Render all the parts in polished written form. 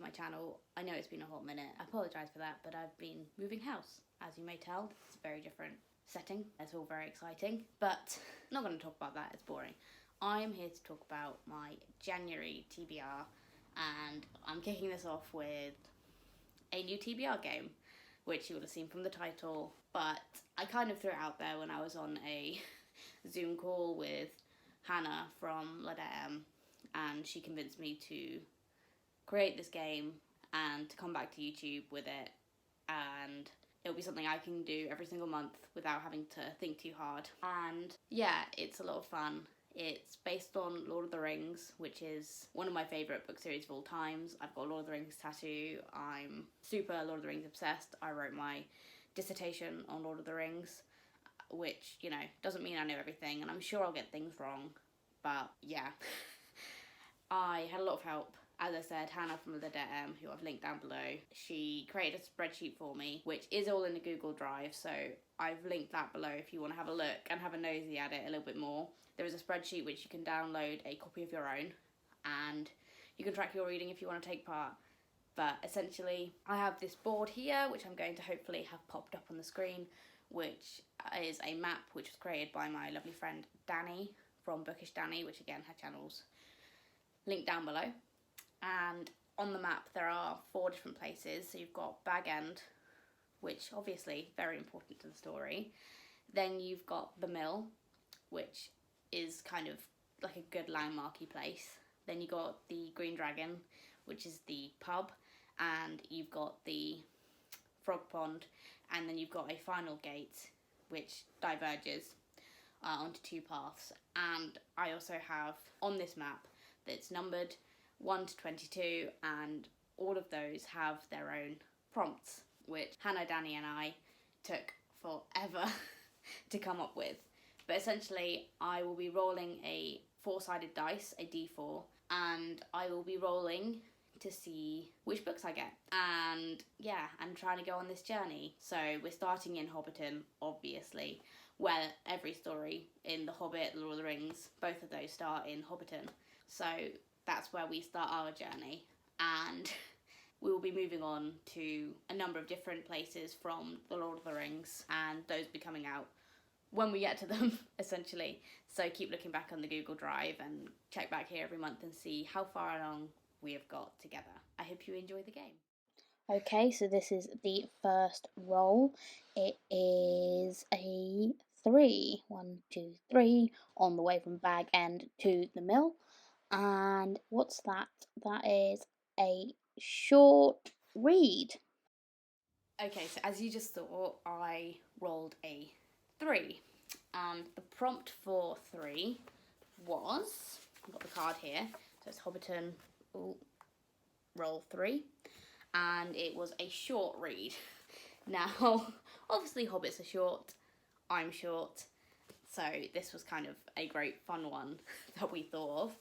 my channel. I know it's been a hot minute. I apologise for that, but I've been moving house. As you may tell, it's a very different setting. It's all very exciting, but I'm not going to talk about that. It's boring. I'm here to talk about my January TBR, and I'm kicking this off with a new TBR game, which you would have seen from the title, but I kind of threw it out there when I was on a Zoom call with Hannah from LoTR, and she convinced me to create this game and to come back to YouTube with it, and it'll be something I can do every single month without having to think too hard. And yeah, it's a lot of fun. It's based on Lord of the Rings, which is one of my favourite book series of all times. I've got a Lord of the Rings tattoo. I'm super Lord of the Rings obsessed. I wrote my dissertation on Lord of the Rings, which, you know, doesn't mean I know everything, and I'm sure I'll get things wrong, but yeah. I had a lot of help. As I said, Hannah from LoTR, who I've linked down below, she created a spreadsheet for me, which is all in a Google Drive, so I've linked that below if you want to have a look and have a nosy at it a little bit more. There is a spreadsheet which you can download a copy of your own, and you can track your reading if you want to take part. But essentially, I have this board here, which I'm going to hopefully have popped up on the screen, which is a map which was created by my lovely friend Danny from Bookish Danny, which again, her channel's linked down below. And on the map there are 4 different places. So you've got Bag End, which obviously very important to the story. Then you've got the Mill, which is kind of like a good landmarky place. Then you got the Green Dragon, which is the pub, and you've got the Frog Pond, and then you've got a final gate which diverges onto 2 paths. And I also have on this map that's numbered 1 to 22, and all of those have their own prompts, which Hannah, Danny and I took forever to come up with. But essentially, I will be rolling a 4-sided dice, a d4, and I will be rolling to see which books I get. And yeah, I'm trying to go on this journey. So we're starting in Hobbiton, obviously, where every story in The Hobbit, Lord of the Rings, both of those start in Hobbiton. So that's where we start our journey. And we will be moving on to a number of different places from The Lord of the Rings, and those will be coming out when we get to them, essentially. So keep looking back on the Google Drive and check back here every month and see how far along we have got together. I hope you enjoy the game. Okay, so this is the first roll. It is a 3. 1, 2, 3 on the way from Bag End to the Mill. And what's that? That is a short read. Okay, so as you just saw, I rolled a 3, and the prompt for 3 was, I've got the card here, so it's Hobbiton, roll 3, and it was a short read. Now, obviously Hobbits are short, I'm short, so this was kind of a great fun one that we thought of.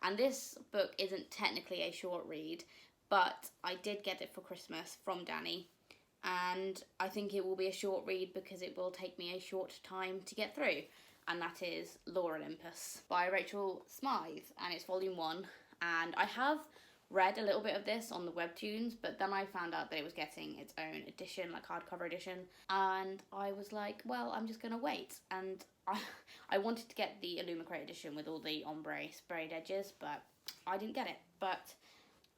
And this book isn't technically a short read, but I did get it for Christmas from Danny, and I think it will be a short read because it will take me a short time to get through, and that is Lore Olympus by Rachel Smythe, and it's volume 1, and I have read a little bit of this on the webtoons, but then I found out that it was getting its own edition, like hardcover edition, and I was like, well, I'm just gonna wait. And I wanted to get the Illumicrate edition with all the ombre sprayed edges, but I didn't get it. But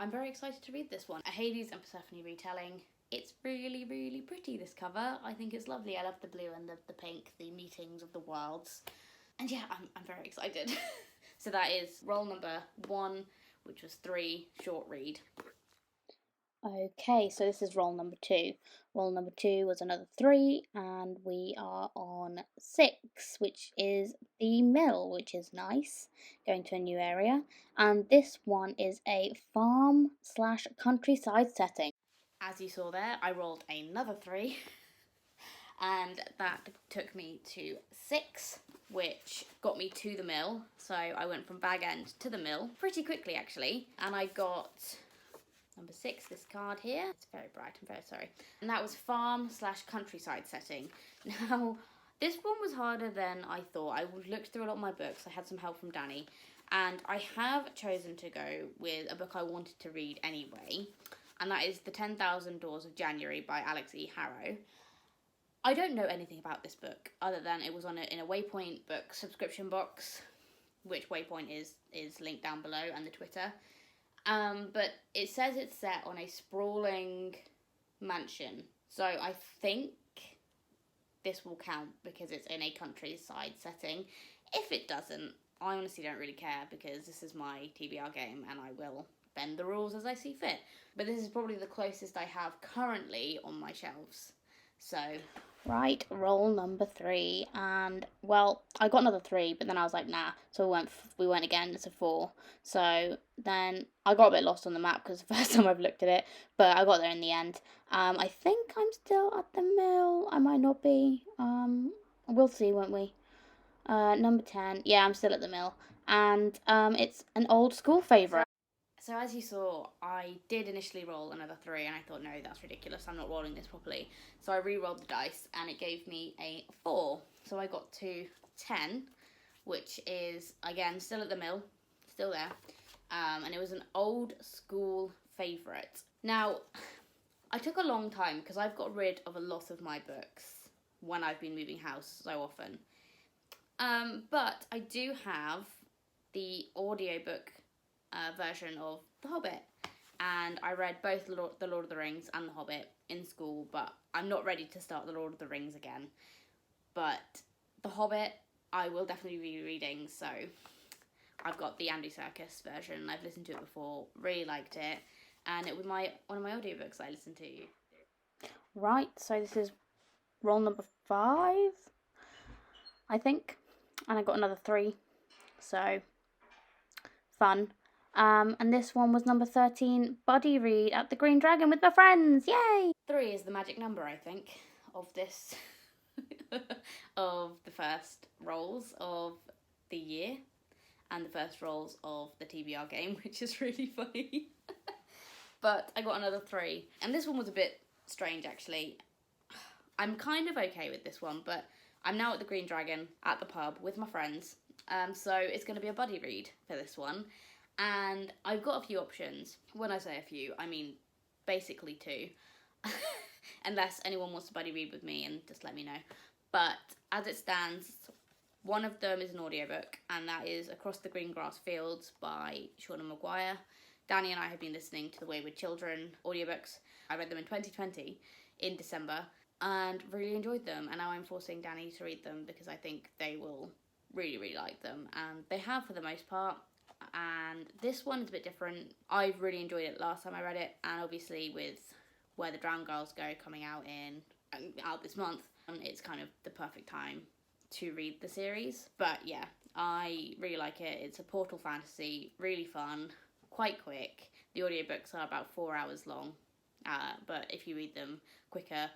I'm very excited to read this one. A Hades and Persephone retelling. It's really, really pretty, this cover. I think it's lovely. I love the blue and the pink, the meetings of the worlds. And yeah, I'm very excited. So that is roll number 1, which was 3, short read. Okay, so this is roll number 2. Roll number 2 was another 3, and we are on 6, which is the Mill, which is nice, going to a new area. And this one is a farm/countryside setting. As you saw there, I rolled another 3, and that took me to 6, which got me to the Mill. So I went from Bag End to the Mill pretty quickly, actually, and I got number 6, this card here. It's very bright, I'm very sorry. And that was farm/countryside setting. Now, This one was harder than I thought. I looked through a lot of my books. I had some help from Danny. And I have chosen to go with a book I wanted to read anyway. And that is The 10,000 Doors of January by Alex E. Harrow. I don't know anything about this book other than it was in a Waypoint book subscription box, which Waypoint is linked down below, and the Twitter. But it says it's set on a sprawling mansion. So I think this will count because it's in a countryside setting. If it doesn't, I honestly don't really care because this is my TBR game and I will bend the rules as I see fit. But this is probably the closest I have currently on my shelves. So, right, roll number 3. And, well, I got another 3, but then I was like, nah. So we went again, it's a 4. So then I got a bit lost on the map because the first time I've looked at it, but I got there in the end. I think I'm still at the mill. I might not be. We'll see, won't we? Number 10. Yeah, I'm still at the mill. And it's an old school favourite. So as you saw, I did initially roll another 3, and I thought, no, that's ridiculous. I'm not rolling this properly. So I re-rolled the dice, and it gave me a 4. So I got to 10, which is, again, still at the mill. Still there. And it was an old school favourite. Now, I took a long time because I've got rid of a lot of my books when I've been moving house so often. But I do have the audiobook version of The Hobbit, and I read both The Lord of the Rings and The Hobbit in school, but I'm not ready to start The Lord of the Rings again. But The Hobbit I will definitely be reading, so I've got the Andy Serkis version. I've listened to it before, really liked it, and it was one of my audiobooks I listened to. Right, so this is roll number 5, I think, and I got another 3, so fun. And this one was number 13, buddy read at the Green Dragon with my friends, yay! 3 is the magic number, I think, of this, of the first rolls of the year, and the first rolls of the TBR game, which is really funny. But I got another 3, and this one was a bit strange, actually. I'm kind of okay with this one, but I'm now at the Green Dragon at the pub with my friends, so it's going to be a buddy read for this one. And I've got a few options. When I say a few, I mean basically 2. Unless anyone wants to buddy read with me, and just let me know. But as it stands, one of them is an audiobook, and that is Across the Green Grass Fields by Shauna Maguire. Danny and I have been listening to the Wayward Children audiobooks. I read them in 2020, in December, and really enjoyed them. And now I'm forcing Danny to read them because I think they will really, really like them. And they have for the most part. And this one is a bit different. I really enjoyed it last time I read it, and obviously with Where the Drowned Girls Go coming out this month, it's kind of the perfect time to read the series. But yeah, I really like it. It's a portal fantasy, really fun, quite quick. The audiobooks are about 4 hours long, but if you read them quicker,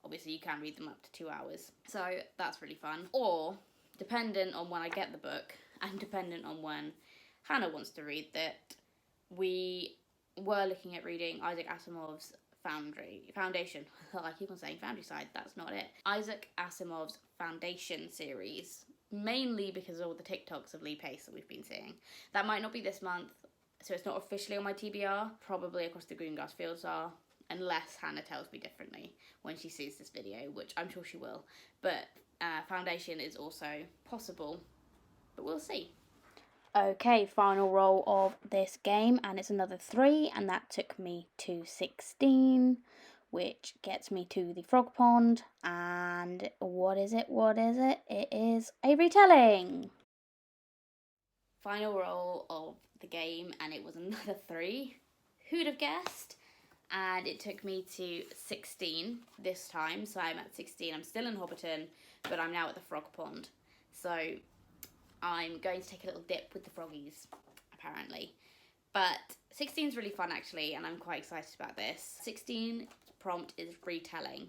obviously you can read them up to 2 hours. So that's really fun. Or, dependent on when I get the book, and dependent on when Hannah wants to read that, we were looking at reading Isaac Asimov's Foundation. I keep on saying Foundryside, that's not it. Isaac Asimov's Foundation series, mainly because of all the TikToks of Lee Pace that we've been seeing. That might not be this month, so it's not officially on my TBR. Probably Across the Green Grass Fields are, unless Hannah tells me differently when she sees this video, which I'm sure she will. But Foundation is also possible, but we'll see. Okay, final roll of this game, and it's another 3, and that took me to 16, which gets me to the frog pond, and what is it? It is a retelling. Final roll of the game, and it was another 3. Who'd have guessed? And it took me to 16 this time, so I'm at 16. I'm still in Hobbiton, but I'm now at the frog pond. So I'm going to take a little dip with the froggies, apparently. But 16 is really fun, actually, and I'm quite excited about this. 16 prompt is retelling,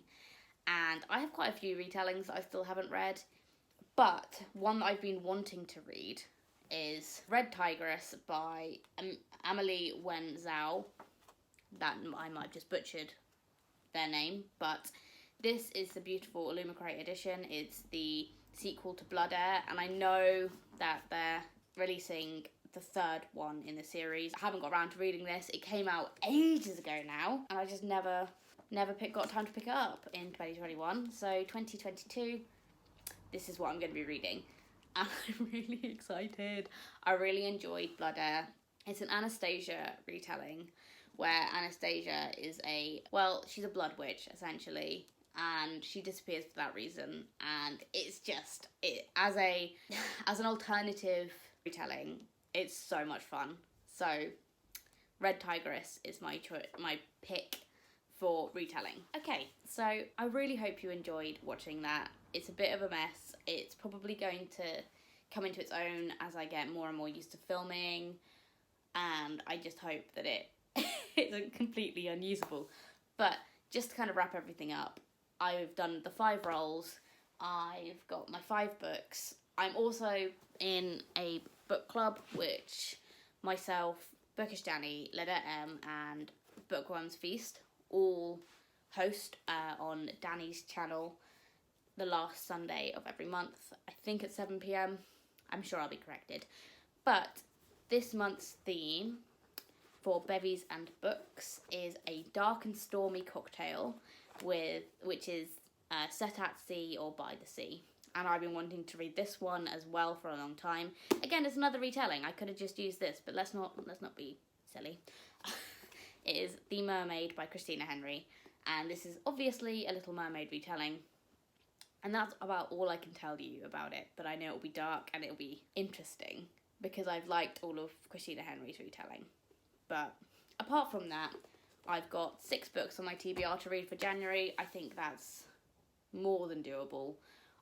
and I have quite a few retellings that I still haven't read, but one that I've been wanting to read is Red Tigress by Amelie Wenzel. That I might have just butchered their name, but This is the beautiful Illumicrate edition. It's the sequel to Blood Air, and I know that they're releasing the third one in the series. I haven't got around to reading this. It came out ages ago now, and I just never got time to pick it up in 2021. So 2022, this is what I'm going to be reading. And I'm really excited. I really enjoyed Blood Air. It's an Anastasia retelling where Anastasia is she's a blood witch, essentially, and she disappears for that reason. And it's just, as an alternative retelling, it's so much fun. So, Red Tigress is my pick for retelling. Okay, so I really hope you enjoyed watching that. It's a bit of a mess. It's probably going to come into its own as I get more and more used to filming, and I just hope that it isn't completely unusable. But just to kind of wrap everything up, I've done the 5 roles, I've got my 5 books. I'm also in a book club which myself, Bookish Danny, Letter M and Bookworm's Feast all host on Danny's channel the last Sunday of every month. I think at 7 PM. I'm sure I'll be corrected. But this month's theme for Bevies and Books is a dark and stormy cocktail which is set at sea or by the sea. And I've been wanting to read this one as well for a long time. Again, it's another retelling. I could have just used this, but let's not be silly. It is The Mermaid by Christina Henry, and this is obviously a Little Mermaid retelling. And that's about all I can tell you about it, but I know it'll be dark and it'll be interesting because I've liked all of Christina Henry's retelling. But apart from that, I've got 6 books on my TBR to read for January. I think that's more than doable.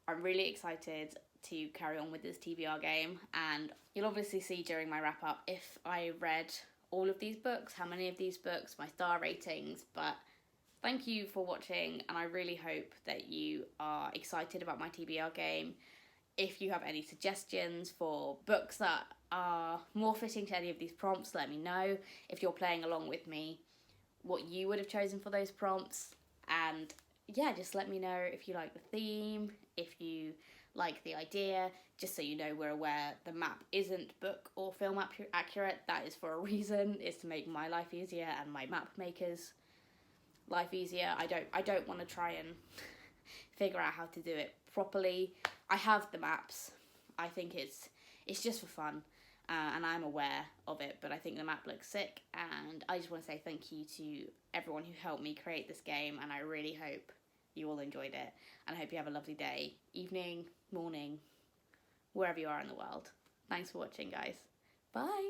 I'm really excited to carry on with this TBR game, and you'll obviously see during my wrap up if I read all of these books, how many of these books, my star ratings. But thank you for watching, and I really hope that you are excited about my TBR game. If you have any suggestions for books that are more fitting to any of these prompts, let me know. If you're playing along with me, what you would have chosen for those prompts. And yeah, just let me know if you like the theme, if you like the idea, just so you know we're aware the map isn't book or film accurate. That is for a reason. It's to make my life easier and my map makers' life easier. I don't want to try and figure out how to do it properly. I have the maps. I think it's just for fun, and I'm aware of it, but I think the map looks sick, and I just want to say thank you to everyone who helped me create this game, and I really hope you all enjoyed it, and I hope you have a lovely day, evening, morning, wherever you are in the world. Thanks for watching, guys. Bye!